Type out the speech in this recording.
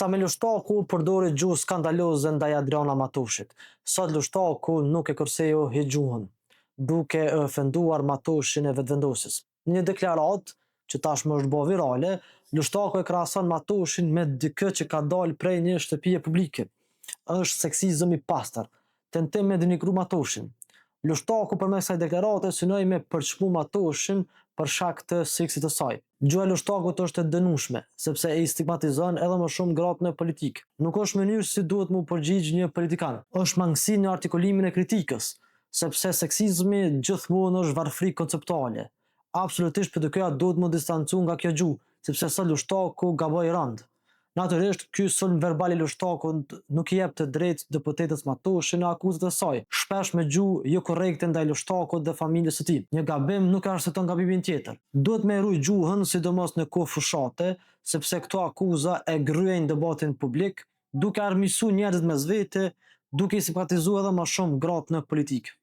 Samir Lushtaku përdori gjuhë skandaloze ndaj Adriana Matoshit. Sot Lushtaku nuk e kursejoi gjuhën, duke e ofenduar Matoshin e vetëvendosjes. Në një deklaratë që tashmë është bërë virale, Lushtaku e krahason Matoshin me dikë që ka dalë prej një shtëpie publike. Është seksizëm i pastër, tentim me denigru Matoshin. Lushtaku përmes kësaj deklarate synoi me përçmu Matoshin për shkak të seksit të saj. Gjuha e Lushtakut është e dënueshme, sepse e stigmatizon edhe më shumë gratë në politikë. Nuk është mënyrë si duhet mu përgjigj një politikan. Është mangësi në artikulimin e kritikës, sepse seksizmi gjithmonë është varfëri konceptuale. Absolutisht PDK-ja duhet mu distancu nga kjo gjuhë, sepse sot Lushtaku gaboi rënd. Natyrisht, ky sulm verbal i Lushtakut nuk i jep të drejtë deputetës Matoshin në akuzat e saj, shpesh me gjuhë jo korrekte ndaj Lushtakut dhe familjes së tij. Një gabim nuk arsyeton gabimin tjetër. Duhet me ruaj gjuhën, sidomos në kohë fushate, sepse këto akuza e gryejnë debatin publik, duke armiqsu njerëzit mes vete, duke i simpatizuar edhe më shumë gratë në politikë.